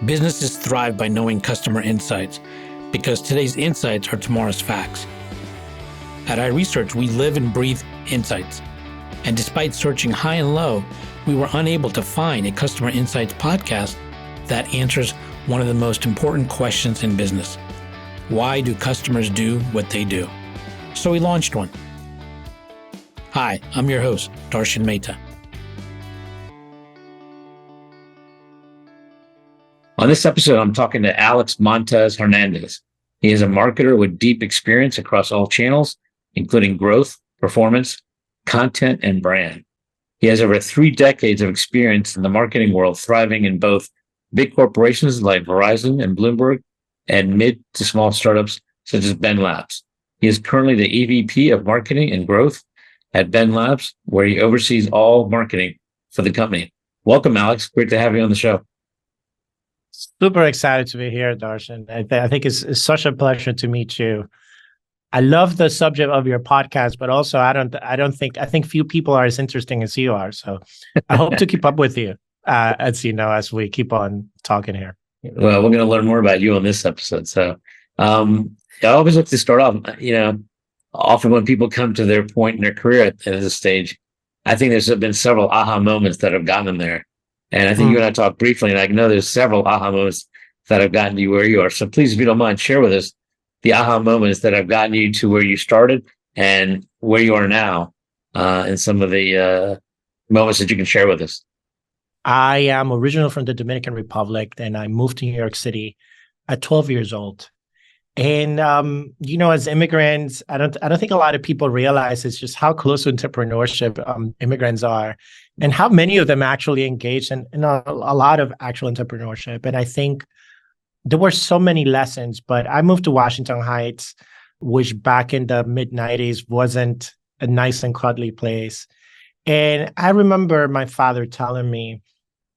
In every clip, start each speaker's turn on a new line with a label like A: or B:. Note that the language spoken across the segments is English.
A: Businesses thrive by knowing customer insights because today's insights are tomorrow's facts. At iResearch, we live and breathe insights. And despite searching high and low, we were unable to find a customer insights podcast that answers one of the most important questions in business. Why do customers do what they do? So we launched one. Hi, I'm your host, Darshan Mehta. On this episode, I'm talking to Alex Montas Hernandez. He is a marketer with deep experience across all channels, including growth, performance, content, and brand. He has over 3 decades of experience in the marketing world, thriving in both big corporations like Verizon and Bloomberg and mid to small startups such as BENlabs. He is currently the EVP of Marketing and Growth at BENlabs, where he oversees all marketing for the company. Welcome, Alex. Great to have you on the show.
B: Super excited to be here, Darshan. I think it's such a pleasure to meet you. I love the subject of your podcast, but also I think few people are as interesting as you are. So I hope to keep up with you, as we keep on talking here.
A: Well, we're going to learn more about you on this episode. So I always like to start off, often when people come to their point in their career at this stage, I think there's been several aha moments that have gotten them there. And I think you and I talked briefly, and I know there's several aha moments that have gotten you where you are. So please, if you don't mind, share with us the aha moments that have gotten you to where you started and where you are now, and some of the moments that you can share with us.
B: I am originally from the Dominican Republic, and I moved to New York City at 12 years old. And as immigrants, I don't think a lot of people realize it's just how close to entrepreneurship immigrants are, and how many of them actually engage in a lot of actual entrepreneurship. And I think there were so many lessons. But I moved to Washington Heights, which back in the mid-90s wasn't a nice and cuddly place. And I remember my father telling me,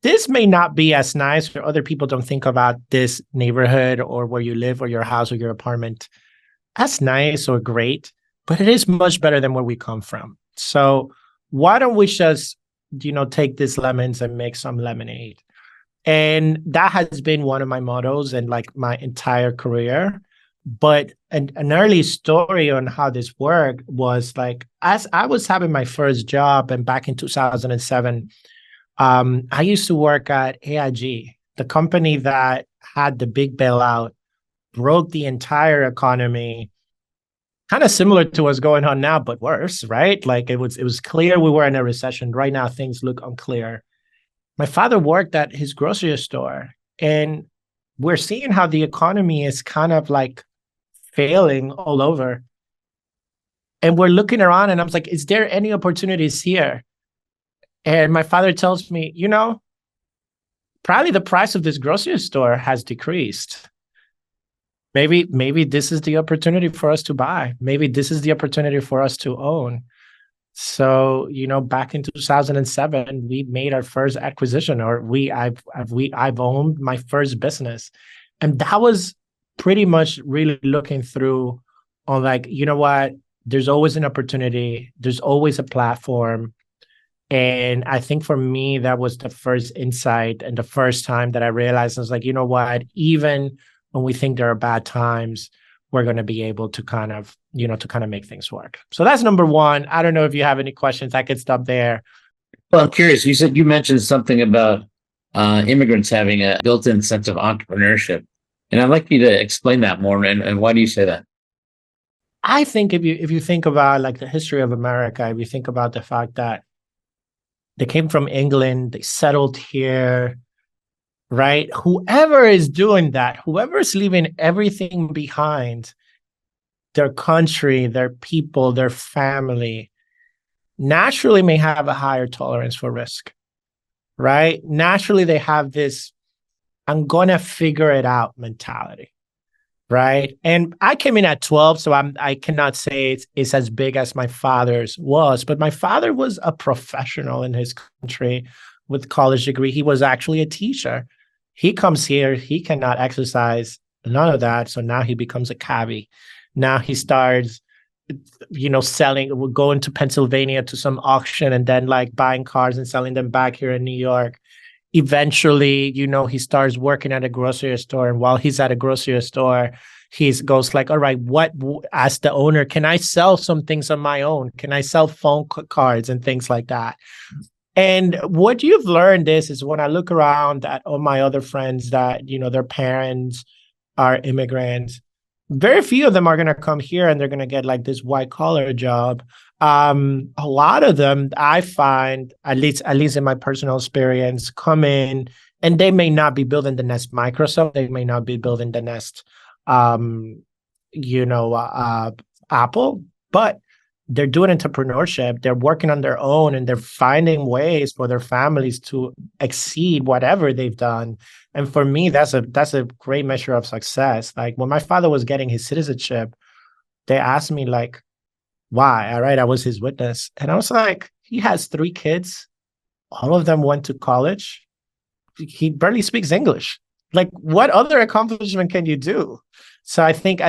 B: this may not be as nice, or other people don't think about this neighborhood or where you live or your house or your apartment as nice or great, but it is much better than where we come from. So why don't we just, take these lemons and make some lemonade? And that has been one of my mottos in like my entire career. But an early story on how this worked was like, as I was having my first job and back in 2007, I used to work at AIG, the company that had the big bailout, broke the entire economy, kind of similar to what's going on now, but worse, right? Like it was clear we were in a recession. Right now, things look unclear. My father worked at his grocery store, and we're seeing how the economy is kind of like failing all over. And we're looking around, and I was like, is there any opportunities here? And my father tells me, probably the price of this grocery store has decreased. Maybe this is the opportunity for us to buy. Maybe this is the opportunity for us to own. So, back in 2007, we made our first acquisition, or I've owned my first business. And that was pretty much really looking through on like, what? There's always an opportunity. There's always a platform. And I think for me, that was the first insight and the first time that I realized, I was like, what, even when we think there are bad times, we're going to be able to kind of make things work. So that's number one. I don't know if you have any questions. I could stop there.
A: Well, I'm curious. You mentioned something about immigrants having a built-in sense of entrepreneurship. And I'd like you to explain that more. And why do you say that?
B: I think if you think about like the history of America, if you think about the fact that they came from England, they settled here, right? Whoever is doing that, whoever is leaving everything behind, their country, their people, their family, naturally may have a higher tolerance for risk, right? Naturally, they have this, I'm going to figure it out mentality, right? And I came in at 12, so I cannot say it's as big as my father's was, but my father was a professional in his country with college degree. He was actually a teacher. He comes here, he cannot exercise, none of that. So now he becomes a cabbie. Now he starts, selling, going to Pennsylvania to some auction and then like buying cars and selling them back here in New York. eventually, he starts working at a grocery store. And while he's at a grocery store, he goes like, all right, as the owner, can I sell some things on my own? Can I sell phone cards and things like that? And what you've learned is when I look around at all my other friends that, their parents are immigrants, very few of them are going to come here and they're going to get like this white collar job. A lot of them, I find, at least in my personal experience, come in and they may not be building the next Microsoft, they may not be building the next, Apple, but they're doing entrepreneurship. They're working on their own and they're finding ways for their families to exceed whatever they've done. And for me, that's a great measure of success. Like when my father was getting his citizenship, they asked me like, why? All right, I was his witness. And I was like, he has 3 kids. All of them went to college. He barely speaks English. Like, what other accomplishment can you do? So I think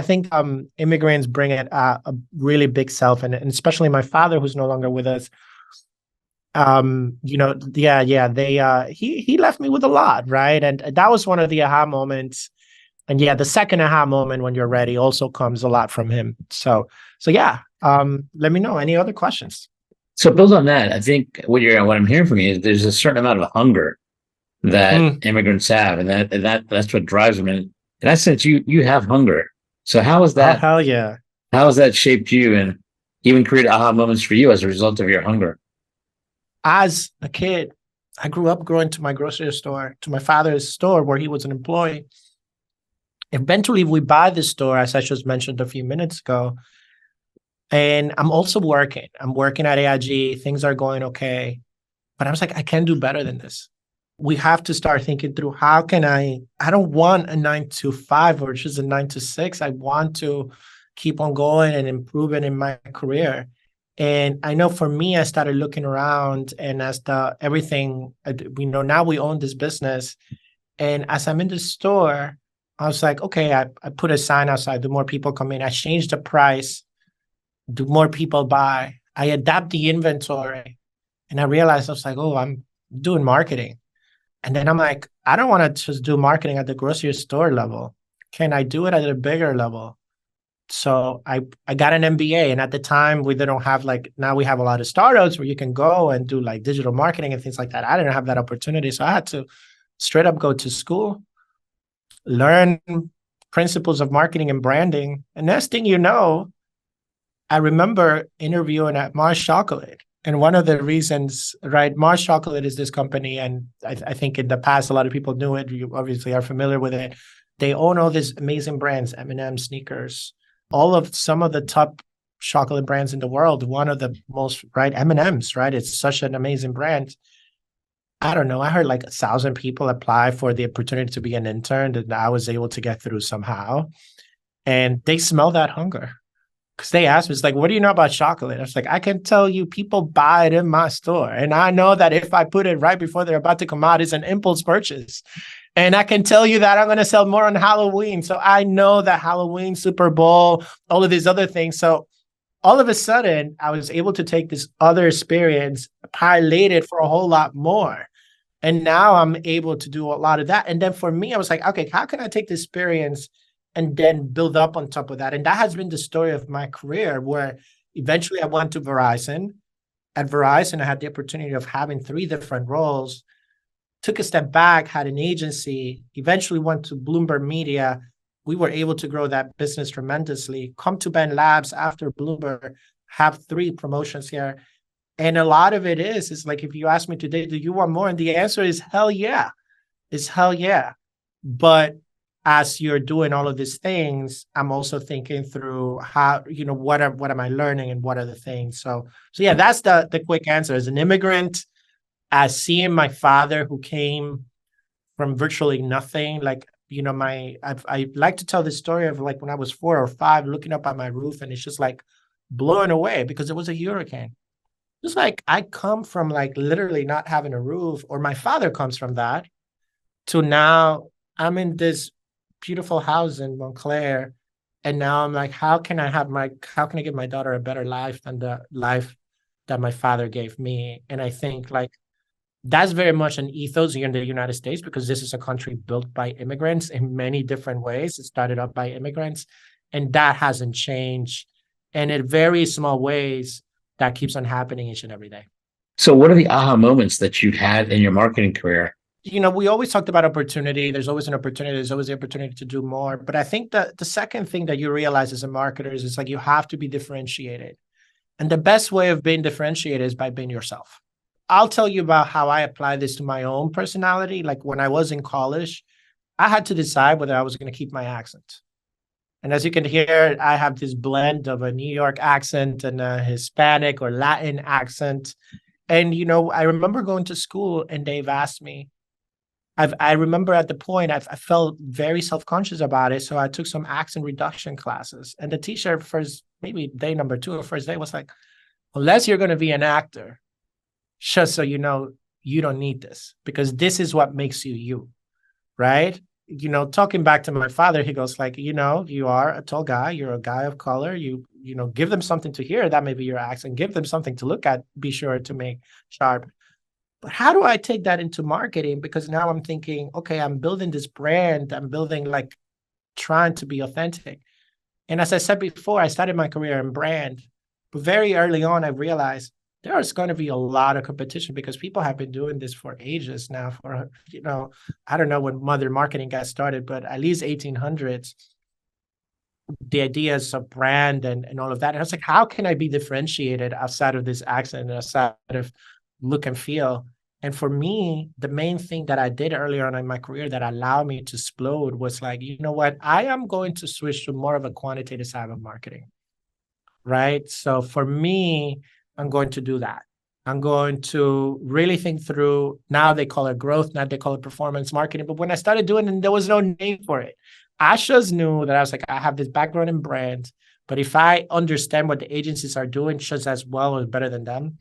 B: immigrants bring it a really big self, and especially my father, who's no longer with us. He left me with a lot, right? And that was one of the aha moments. And yeah, the second aha moment when you're ready also comes a lot from him. So yeah. Let me know any other questions.
A: So build on that. I think what I'm hearing from you is there's a certain amount of hunger that immigrants have, and that's what drives them. And in that sense, you have hunger. So how is
B: Oh,
A: that?
B: hell yeah.
A: How has that shaped you and even created aha moments for you as a result of your hunger?
B: As a kid, I grew up going to my grocery store, to my father's store where he was an employee. Eventually, we buy the store, as I just mentioned a few minutes ago. And I'm also working. I'm working at AIG. Things are going okay. But I was like, I can do better than this. We have to start thinking through how can I don't want a 9 to 5 or just a 9 to 6. I want to keep on going and improving in my career. And I know for me, I started looking around and as everything, now we own this business. And as I'm in the store, I was like, okay, I put a sign outside. Do more people come in? I changed the price. Do more people buy? I adapt the inventory. And I realized I was like, oh, I'm doing marketing. And then I'm like, I don't want to just do marketing at the grocery store level. Can I do it at a bigger level? So I got an MBA. And at the time, we didn't have now we have a lot of startups where you can go and do like digital marketing and things like that. I didn't have that opportunity. So I had to straight up go to school, learn principles of marketing and branding. And next thing you know, I remember interviewing at Mars Chocolate. And one of the reasons, right, Mars Chocolate is this company, and I think in the past, a lot of people knew it. You obviously are familiar with it. They own all these amazing brands, M&M, Sneakers, some of the top chocolate brands in the world. One of the most, right, M&M's, right? It's such an amazing brand. I don't know. I heard like 1,000 people apply for the opportunity to be an intern, and I was able to get through somehow. And they smell that hunger. Because they asked me, it's like, what do you know about chocolate? I was like, I can tell you people buy it in my store. And I know that if I put it right before they're about to come out, it's an impulse purchase. And I can tell you that I'm going to sell more on Halloween. So I know that Halloween, Super Bowl, all of these other things. So all of a sudden, I was able to take this other experience, parlay it for a whole lot more. And now I'm able to do a lot of that. And then for me, I was like, okay, how can I take this experience and then build up on top of that? And that has been the story of my career, where eventually I went to Verizon. At Verizon, I had the opportunity of having 3 different roles, took a step back, had an agency, eventually went to Bloomberg Media. We were able to grow that business tremendously, come to BENlabs after Bloomberg, have 3 promotions here. And a lot of it is like, if you ask me today, do you want more? And the answer is hell yeah. It's hell yeah. But as you're doing all of these things, I'm also thinking through how, what am I learning and what are the things? So yeah, that's the quick answer. As an immigrant, as seeing my father who came from virtually nothing, like, I like to tell this story of like when I was 4 or 5, looking up at my roof and it's just like blowing away because it was a hurricane. Just like I come from like literally not having a roof, or my father comes from that, to now I'm in this beautiful house in Montclair. And now I'm like, how can I give my daughter a better life than the life that my father gave me? And I think like That's very much an ethos here in the United States, because this is a country built by immigrants in many different ways. It started up by immigrants, and that hasn't changed. And in very small ways, that keeps on happening each and every day.
A: So what are the aha moments that you've had in your marketing career?
B: We always talked about opportunity. There's always an opportunity. There's always the opportunity to do more. But I think that the second thing that you realize as a marketer is it's like you have to be differentiated. And the best way of being differentiated is by being yourself. I'll tell you about how I apply this to my own personality. Like when I was in college, I had to decide whether I was going to keep my accent. And as you can hear, I have this blend of a New York accent and a Hispanic or Latin accent. And, I remember going to school and they've asked me, I remember at the point I felt very self-conscious about it. So I took some accent reduction classes. And the teacher first, maybe day number 2 or first day was like, unless you're going to be an actor, just so you know, you don't need this because this is what makes you you, right? Talking back to my father, he goes like, you are a tall guy, you're a guy of color, give them something to hear, that may be your accent, give them something to look at, be sure to make sharp. But how do I take that into marketing? Because now I'm thinking, okay, I'm building this brand, I'm building like trying to be authentic. And as I said before, I started my career in brand, but very early on, I realized there's going to be a lot of competition because people have been doing this for ages now. I don't know when modern marketing got started, but at least 1800s, the ideas of brand and all of that. And I was like, how can I be differentiated outside of this accent and outside of look and feel? And for me, the main thing that I did earlier on in my career that allowed me to explode was like, you know what? I am going to switch to more of a quantitative side of marketing, right? So for me, I'm going to do that. I'm going to really think through, now they call it growth, now they call it performance marketing. But when I started doing it, there was no name for it. I just knew that I was like, I have this background in brand, but if I understand what the agencies are doing just as well or better than them,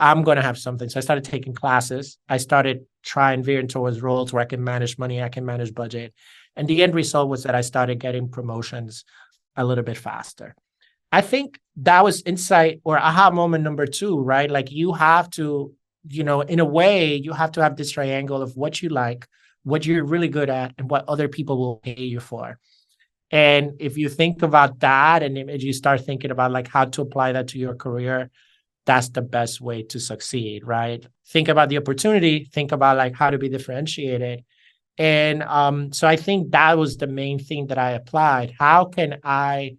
B: I'm going to have something. So I started taking classes. I started trying veering towards roles where I can manage money, I can manage budget. And the end result was that I started getting promotions a little bit faster. I think that was insight or aha moment number 2, right? Like you have to, in a way, you have to have this triangle of what you like, what you're really good at, and what other people will pay you for. And if you think about that and if you start thinking about like how to apply that to your career, that's the best way to succeed, right? Think about the opportunity, think about like how to be differentiated. And so I think that was the main thing that I applied. How can I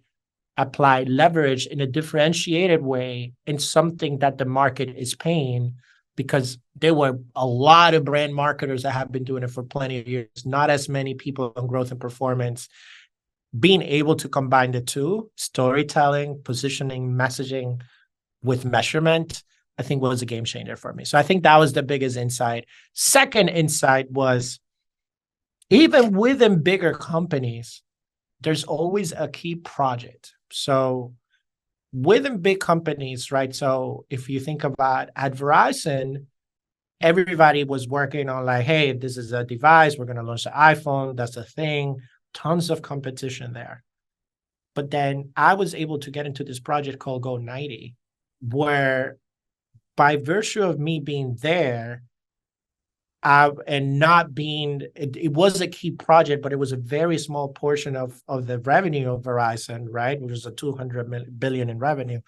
B: apply leverage in a differentiated way in something that the market is paying? Because there were a lot of brand marketers that have been doing it for plenty of years, not as many people on growth and performance. Being able to combine the two, storytelling, positioning, messaging with measurement, I think was a game changer for me. So I think that was the biggest insight. Second insight was even within bigger companies, there's always a key project. So within big companies, right? So if you think about at Verizon, everybody was working on like, hey, this is a device, we're going to launch the iPhone, that's a thing, tons of competition there. But then I was able to get into this project called Go 90, where by virtue of me being there, and not being, it was a key project, but it was a very small portion of the revenue of Verizon, right? Which is a 200 billion in revenue.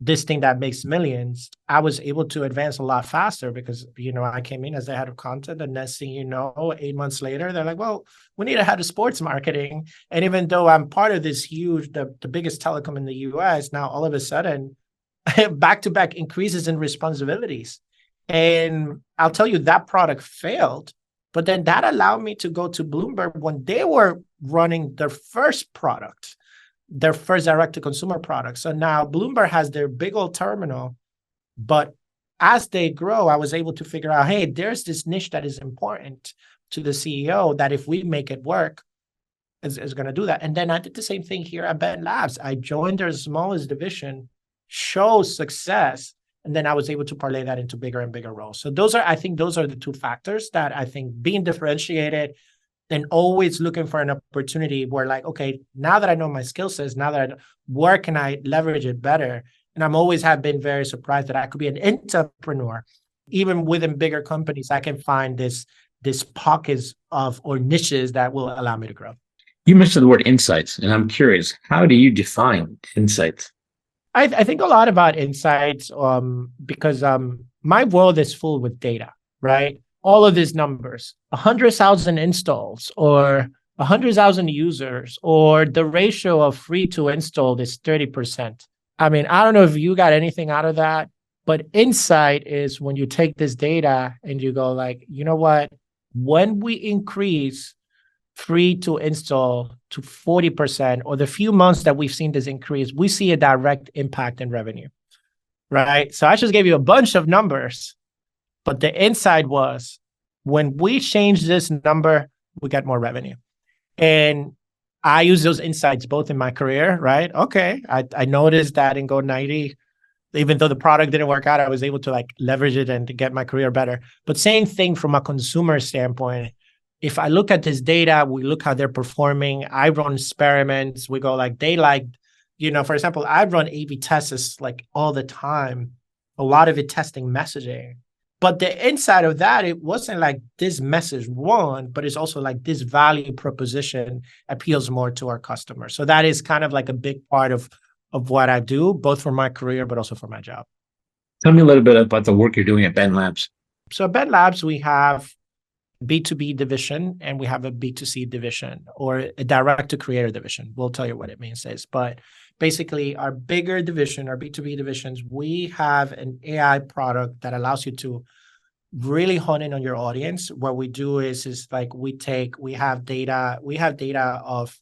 B: This thing that makes millions, I was able to advance a lot faster because, I came in as the head of content, and next thing you know, 8 months later, they're like, well, we need a head of sports marketing. And even though I'm part of this huge, the biggest telecom in the US, now all of a sudden, back-to-back increases in responsibilities. And I'll tell you, that product failed, but then that allowed me to go to Bloomberg when they were running their first product, their first direct-to-consumer product. So now Bloomberg has their big old terminal, but as they grow, I was able to figure out, hey, there's this niche that is important to the CEO that if we make it work, is going to do that. And then I did the same thing here at BENlabs. I joined their smallest division, showed success, and then I was able to parlay that into bigger and bigger roles. So I think those are the 2 factors that I think being differentiated and always looking for an opportunity where like, okay, now that I know my skill sets, where can I leverage it better? And I'm always have been very surprised that I could be an entrepreneur Even within bigger companies, I can find this pockets of or niches that will allow me to grow.
A: You mentioned the word insights, and I'm curious, how do you define insights?
B: I think a lot about insights because my world is full with data, right? All of these numbers, 100,000 installs or 100,000 users, or the ratio of free to install is 30%. I mean, I don't know if you got anything out of that, but insight is when you take this data and you go like, you know what? When we increase free to install to 40%, or the few months that we've seen this increase, we see a direct impact in revenue, right? So I just gave you a bunch of numbers, but the insight was when we change this number, we get more revenue. And I use those insights both in my career, right? Okay, I noticed that in Go90, even though the product didn't work out, I was able to like leverage it and to get my career better. But same thing from a consumer standpoint. If I look at this data, we look how they're performing. I run experiments. We go like they like, for example, I run A/B tests like all the time. A lot of it testing messaging. But the inside of that, it wasn't like this message won, but it's also like this value proposition appeals more to our customers. So that is kind of like a big part of what I do, both for my career, but also for my job.
A: Tell me a little bit about the work you're doing at BENlabs.
B: So at BENlabs, we have B2B division and we have a B2C division, or a direct to creator division. We'll tell you what it means is, but basically our bigger division, our B2B divisions, we have an AI product that allows you to really hone in on your audience. What we do is like we have data of,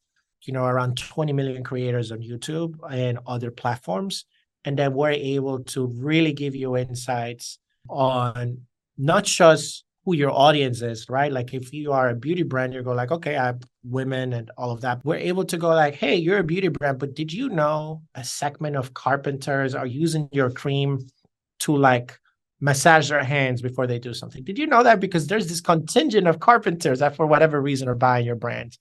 B: around 20 million creators on YouTube and other platforms. And then we're able to really give you insights on not just who your audience is, right? Like if you are a beauty brand, you go like, okay, I have women and all of that. We're able to go like, hey, you're a beauty brand, but did you know a segment of carpenters are using your cream to like massage their hands before they do something? Did you know that? Because there's this contingent of carpenters that for whatever reason are buying your brand.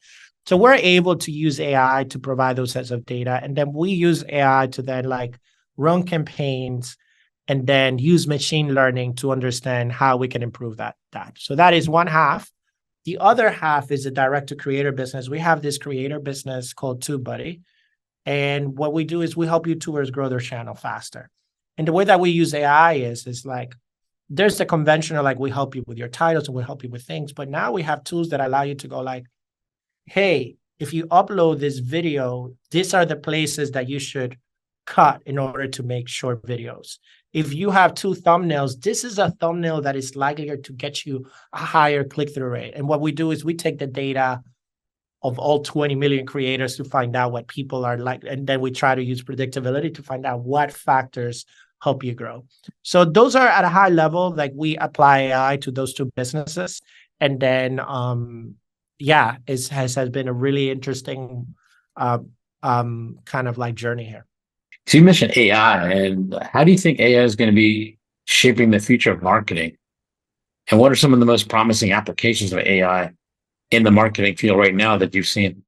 B: So we're able to use AI to provide those sets of data. And then we use AI to then like run campaigns and then use machine learning to understand how we can improve that. So that is one half. The other half is a direct-to-creator business. We have this creator business called TubeBuddy. And what we do is we help YouTubers grow their channel faster. And the way that we use AI is like, there's the conventional, like we help you with your titles and we help you with things. But now we have tools that allow you to go like, hey, if you upload this video, these are the places that you should cut in order to make short videos. If you have 2 thumbnails, this is a thumbnail that is likelier to get you a higher click-through rate. And what we do is we take the data of all 20 million creators to find out what people are like. And then we try to use predictability to find out what factors help you grow. So those are at a high level, like we apply AI to those 2 businesses. And then, it has been a really interesting kind of like journey here.
A: So you mentioned AI, and how do you think AI is going to be shaping the future of marketing? And what are some of the most promising applications of AI in the marketing field right now that you've seen?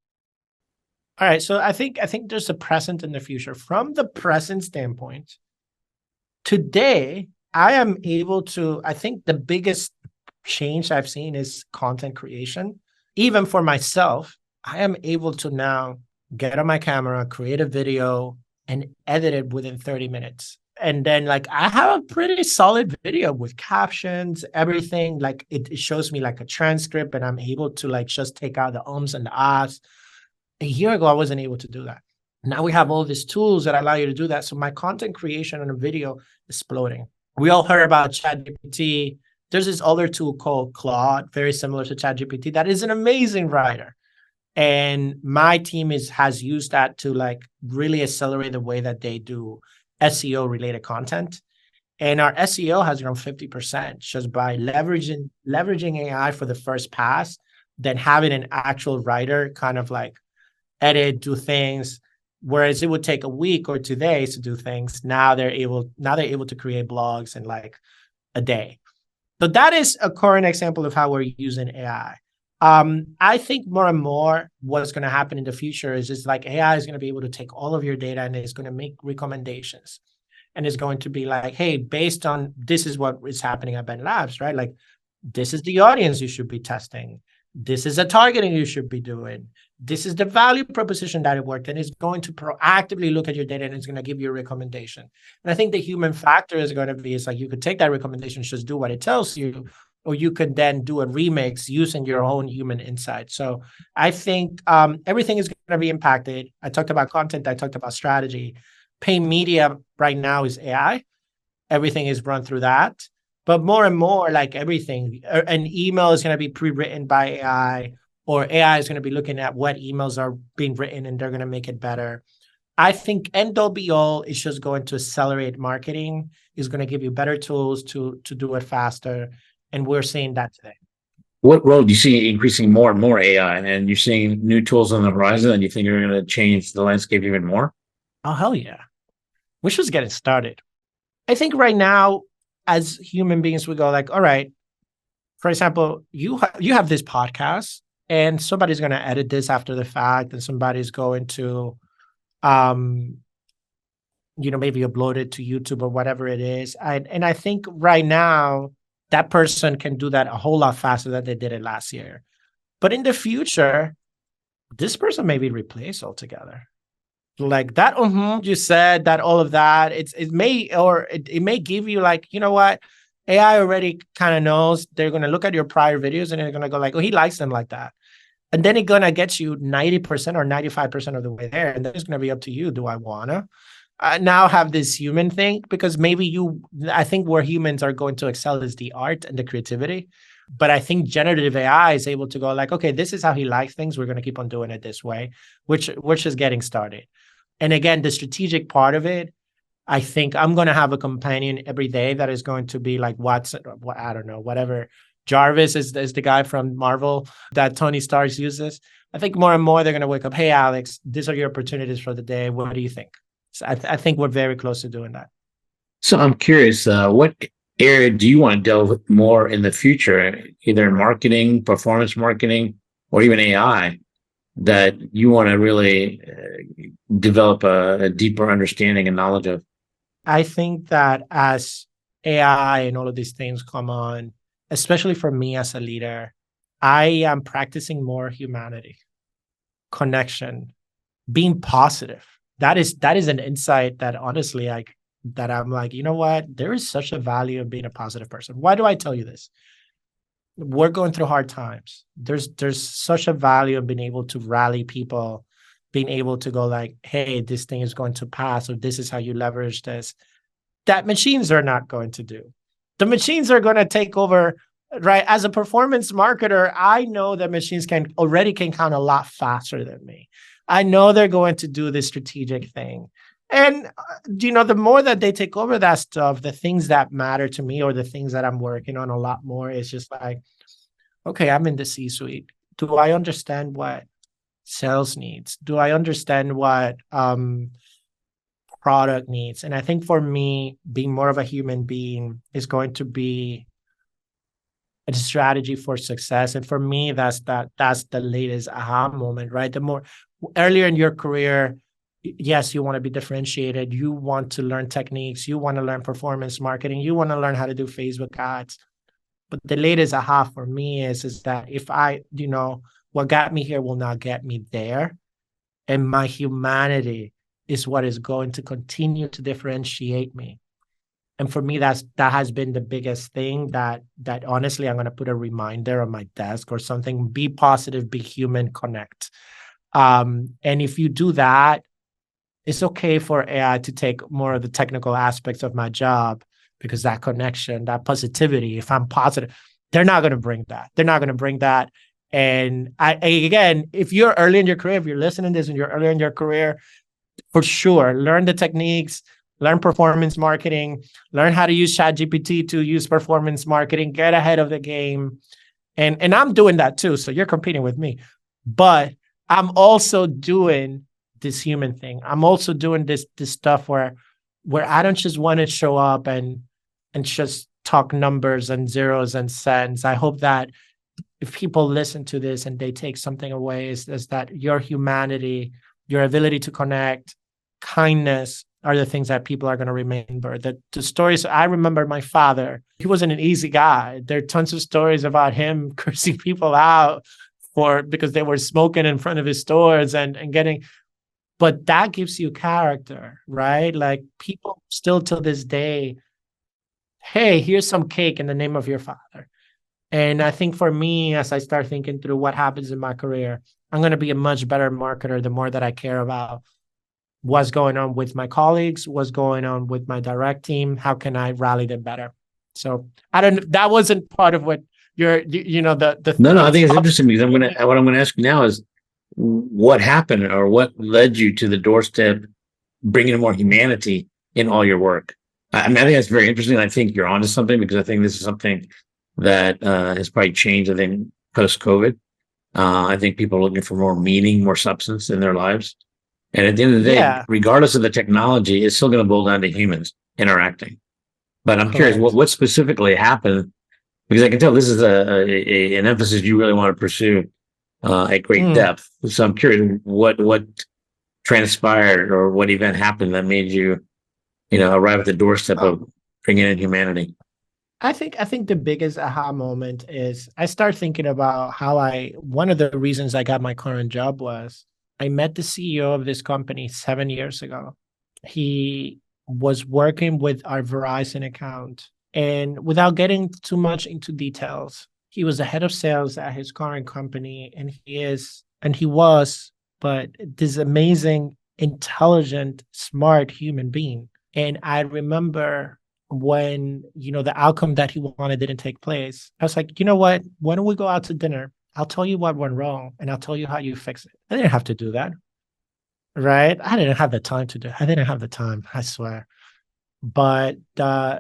B: All right, so I think there's a present and the future. From the present standpoint, today I am able to. I think the biggest change I've seen is content creation. Even for myself, I am able to now get on my camera, create a video, and edit it within 30 minutes. And then like I have a pretty solid video with captions, everything. Like it shows me like a transcript and I'm able to like just take out the ums and the ahs. A year ago, I wasn't able to do that. Now we have all these tools that allow you to do that. So my content creation on a video is exploding. We all heard about ChatGPT. There's this other tool called Claude, very similar to ChatGPT, that is an amazing writer. And my team has used that to like really accelerate the way that they do SEO related content. And our SEO has grown 50% just by leveraging AI for the first pass, then having an actual writer kind of like edit, do things. Whereas it would take a week or 2 days to do things. Now they're able to create blogs in like a day. So that is a current example of how we're using AI. I think more and more what's going to happen in the future is like AI is going to be able to take all of your data and it's going to make recommendations. and is going to be like, hey, based on this is what is happening at BENlabs, right? Like, this is the audience you should be testing. This is the targeting you should be doing. This is the value proposition that it worked, and it's going to proactively look at your data and it's going to give you a recommendation. And I think the human factor is going to be, it's like you could take that recommendation, just do what it tells you, or you could then do a remix using your own human insight. So I think everything is going to be impacted. I talked about content. I talked about strategy. Paid media right now is AI. Everything is run through that. But more and more, like everything, an email is going to be pre-written by AI, or AI is going to be looking at what emails are being written and they're going to make it better. I think end all be all is just going to accelerate marketing, is going to give you better tools to do it faster. And we're seeing that today.
A: What role do you see increasing more and more AI? And you're seeing new tools on the horizon, and you think you're going to change the landscape even more?
B: Oh, hell yeah. We're just getting started. I think right now, as human beings, we go like, all right, for example, you have this podcast and somebody's going to edit this after the fact, and somebody's going to, maybe upload it to YouTube or whatever it is. And I think right now that person can do that a whole lot faster than they did it last year. But in the future, this person may be replaced altogether. Like that, you said that, all of that, it may give you like, you know what, AI already kind of knows. They're going to look at your prior videos and they're going to go like, oh, he likes them like that. And then it's going to get you 90% or 95% of the way there. And then it's going to be up to you. Do I want to now have this human thing? Because I think where humans are going to excel is the art and the creativity. But I think generative AI is able to go like, okay, this is how he likes things. We're going to keep on doing it this way, which is getting started. And again, the strategic part of it, I think I'm going to have a companion every day that is going to be like, I don't know, whatever. Jarvis is the guy from Marvel that Tony Stark uses. I think more and more they're going to wake up, hey, Alex, these are your opportunities for the day. What do you think? So I think we're very close to doing that.
A: So I'm curious, what area do you want to delve more in the future, either in marketing, performance marketing, or even AI, that you want to really develop a deeper understanding and knowledge of?
B: I think that as AI and all of these things come on, especially for me as a leader, I am practicing more humanity, connection, being positive. That is an insight that honestly, that I'm like, you know what? There is such a value in being a positive person. Why do I tell you this? We're going through hard times. There's such a value in being able to rally people, being able to go like, hey, this thing is going to pass, or this is how you leverage this. That machines are not going to do. The machines are going to take over, right? As a performance marketer, I know that machines can count a lot faster than me. I know they're going to do this strategic thing. And, the more that they take over that stuff, the things that matter to me, or the things that I'm working on a lot more, is just like, okay, I'm in the C-suite. Do I understand what sales needs? Do I understand what product needs? And I think for me, being more of a human being is going to be a strategy for success. And for me, that's the latest aha moment, right? The more earlier in your career, yes, you want to be differentiated. You want to learn techniques. You want to learn performance marketing. You want to learn how to do Facebook ads. But the latest aha for me is that if what got me here will not get me there. And my humanity is what is going to continue to differentiate me. And for me, that has been the biggest thing that honestly, I'm going to put a reminder on my desk or something. Be positive, be human, connect. And if you do that, it's okay for AI to take more of the technical aspects of my job, because that connection, that positivity, if I'm positive, they're not going to bring that. They're not going to bring that. And again, if you're early in your career, if you're listening to this and you're early in your career, for sure, learn the techniques, learn performance marketing, learn how to use ChatGPT to use performance marketing, get ahead of the game. And I'm doing that too. So you're competing with me. But I'm also doing this human thing. I'm also doing this stuff where I don't just want to show up and just talk numbers and zeros and cents. I hope that if people listen to this and they take something away, is that your humanity, your ability to connect, kindness, are the things that people are going to remember. The stories I remember, my father, he wasn't an easy guy. There are tons of stories about him cursing people out because they were smoking in front of his stores and getting, but that gives you character, right? Like people still till this day, hey, here's some cake in the name of your father. And I think for me, as I start thinking through what happens in my career, I'm going to be a much better marketer the more that I care about what's going on with my colleagues, what's going on with my direct team, how can I rally them better? So I don't, that wasn't part of what the
A: No, I think it's interesting because what I'm gonna ask you now is what happened or what led you to the doorstep, bringing more humanity in all your work. I mean, I think that's very interesting. I think you're onto something because I think this is something that has probably changed. I think post COVID, I think people are looking for more meaning, more substance in their lives. And at the end of the day, regardless of the technology, it's still going to boil down to humans interacting. But I'm curious, what specifically happened? Because I can tell this is an emphasis you really want to pursue at great depth. So I'm curious what transpired or what event happened that made you, arrive at the doorstep of bringing in humanity.
B: I think the biggest aha moment is I start thinking about one of the reasons I got my current job was I met the CEO of this company 7 years ago. He was working with our Verizon account. And without getting too much into details, he was the head of sales at his current company. And he was, but this amazing, intelligent, smart human being. And I remember when, the outcome that he wanted didn't take place, I was like, you know what? Why don't we go out to dinner? I'll tell you what went wrong and I'll tell you how you fix it. I didn't have to do that. Right? I didn't have the time to do it. I didn't have the time, I swear. But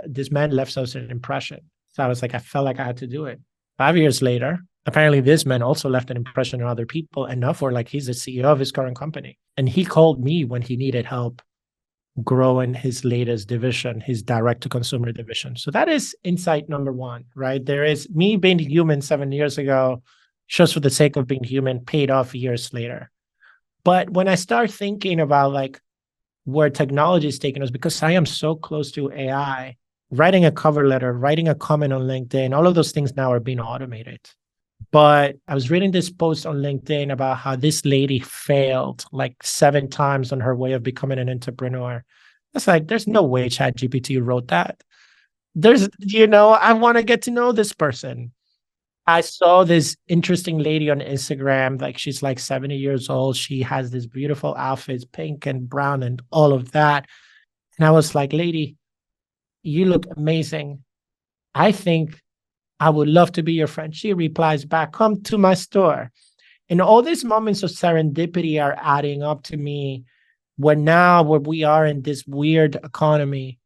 B: this man left us an impression. So I felt like I had to do it. 5 years later, apparently this man also left an impression on other people enough where he's the CEO of his current company. And he called me when he needed help growing his latest division, his direct-to-consumer division. So that is insight number one, right? There is me being human 7 years ago, just for the sake of being human, paid off years later. But when I start thinking about where technology is taking us, because I am so close to AI, writing a cover letter, writing a comment on LinkedIn, all of those things now are being automated. But I was reading this post on LinkedIn about how this lady failed 7 times on her way of becoming an entrepreneur. It's there's no way ChatGPT wrote that. I want to get to know this person. I saw this interesting lady on Instagram, she's 70 years old. She has this beautiful outfits, pink and brown and all of that. And I was like, lady, you look amazing. I think I would love to be your friend. She replies back, come to my store. And all these moments of serendipity are adding up to me where we are in this weird economy,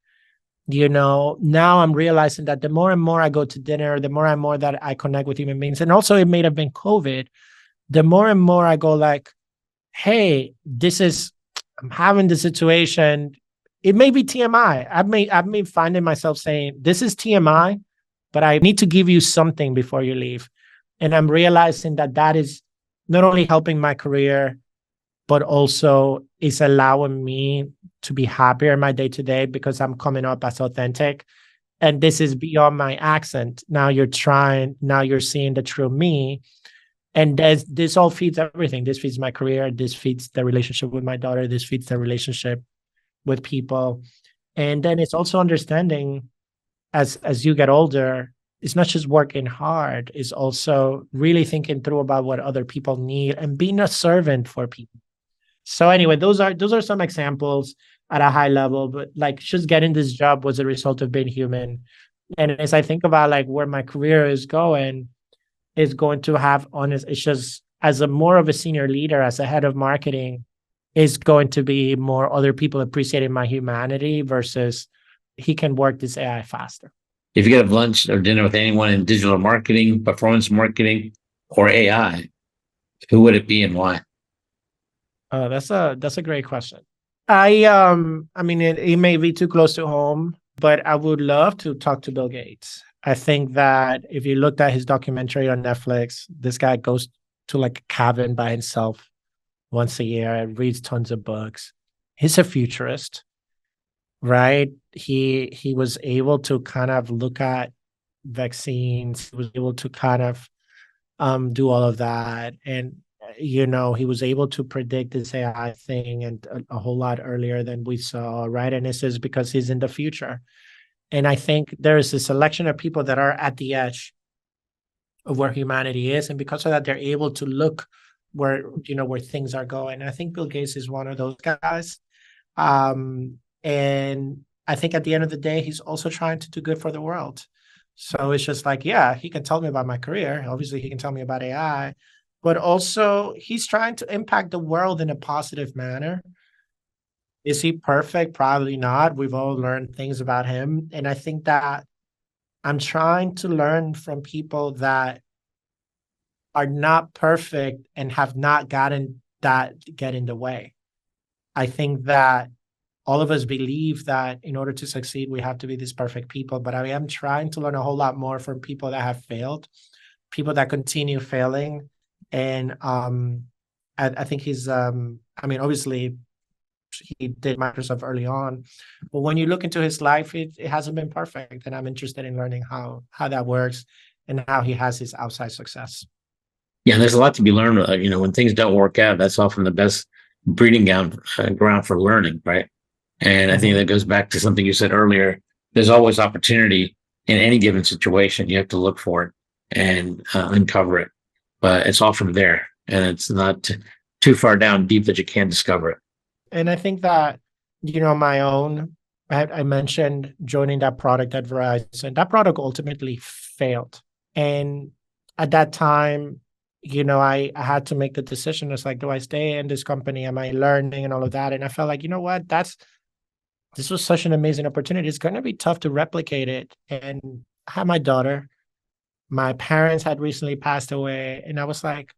B: now I'm realizing that the more and more I go to dinner, the more and more that I connect with human beings. And also it may have been COVID. The more and more I go hey, I'm having the situation. It may be TMI. I've been finding myself saying, this is TMI, but I need to give you something before you leave. And I'm realizing that is not only helping my career, but also is allowing me to be happier in my day-to-day because I'm coming up as authentic. And this is beyond my accent. Now you're seeing the true me. And this all feeds everything. This feeds my career. This feeds the relationship with my daughter. This feeds the relationship with people. And then it's also understanding as you get older, it's not just working hard, it's also really thinking through about what other people need and being a servant for people. So anyway, those are some examples at a high level, but just getting this job was a result of being human. And as I think about where my career is going to have it's just as a more of a senior leader, as a head of marketing, is going to be more other people appreciating my humanity versus he can work this AI faster.
A: If you could have lunch or dinner with anyone in digital marketing, performance marketing, or AI, who would it be and why?
B: That's a great question. I mean, it may be too close to home, but I would love to talk to Bill Gates. I think that if you looked at his documentary on Netflix, this guy goes to a cabin by himself once a year and reads tons of books. He's a futurist. right? He was able to kind of look at vaccines. He was able to kind of do all of that, and he was able to predict this AI thing and a whole lot earlier than we saw, right? And this is because he's in the future. And I think there is a selection of people that are at the edge of where humanity is, and because of that, they're able to look where things are going. And I think Bill Gates is one of those guys. And I think at the end of the day, he's also trying to do good for the world. So it's just like, yeah, he can tell me about my career. Obviously, he can tell me about AI, but also he's trying to impact the world in a positive manner. Is he perfect? Probably not. We've all learned things about him. And I think that I'm trying to learn from people that are not perfect and have not gotten that get in the way. I think that all of us believe that in order to succeed, we have to be these perfect people. But I am trying to learn a whole lot more from people that have failed, people that continue failing. And I think he's, obviously, he did Microsoft early on. But when you look into his life, it hasn't been perfect. And I'm interested in learning how that works and how he has his outside success.
A: Yeah, there's a lot to be learned. When things don't work out, that's often the best breeding ground for learning, right? And I think that goes back to something you said earlier. There's always opportunity in any given situation. You have to look for it and uncover it. But it's often there, and it's not too far down deep that you can't discover it.
B: And I think that, I mentioned joining that product at Verizon. That product ultimately failed. And at that time, I had to make the decision. It's like, do I stay in this company? Am I learning and all of that? And I felt like, you know what, this was such an amazing opportunity. It's going to be tough to replicate it. And I had my daughter. My parents had recently passed away. And I was like,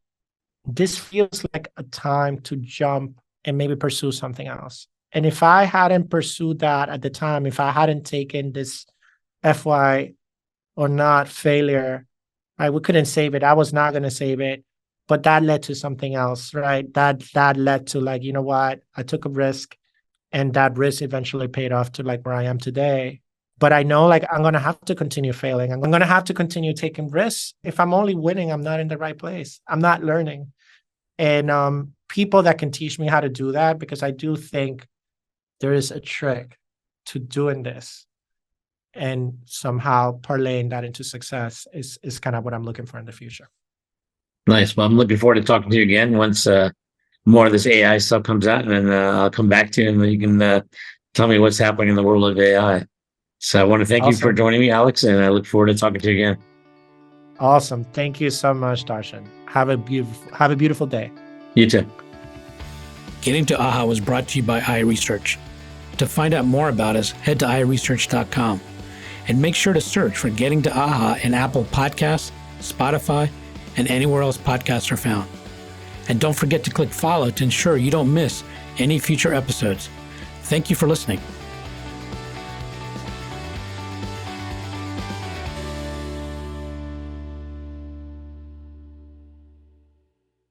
B: this feels like a time to jump and maybe pursue something else. And if I hadn't pursued that at the time, if I hadn't taken this FY or not failure, we couldn't save it. I was not going to save it. But that led to something else, right? That led to like, you know what? I took a risk, and that risk eventually paid off to like where I am today. But I know like I'm going to have to continue failing. I'm going to have to continue taking risks. If I'm only winning, I'm not in the right place. I'm not learning. And people that can teach me how to do that, because I do think there is a trick to doing this and somehow parlaying that into success is kind of what I'm looking for in the future.
A: Nice. Well, I'm looking forward to talking to you again once more of this AI stuff comes out, and then I'll come back to you and you can tell me what's happening in the world of AI. So I want to thank you for joining me, Alex, and I look forward to talking to you again.
B: Awesome. Thank you so much, Darshan. Have a beautiful day.
A: You too.
C: Getting to AHA was brought to you by iResearch. To find out more about us, head to iResearch.com and make sure to search for Getting to AHA in Apple Podcasts, Spotify, and anywhere else podcasts are found. And don't forget to click follow to ensure you don't miss any future episodes. Thank you for listening.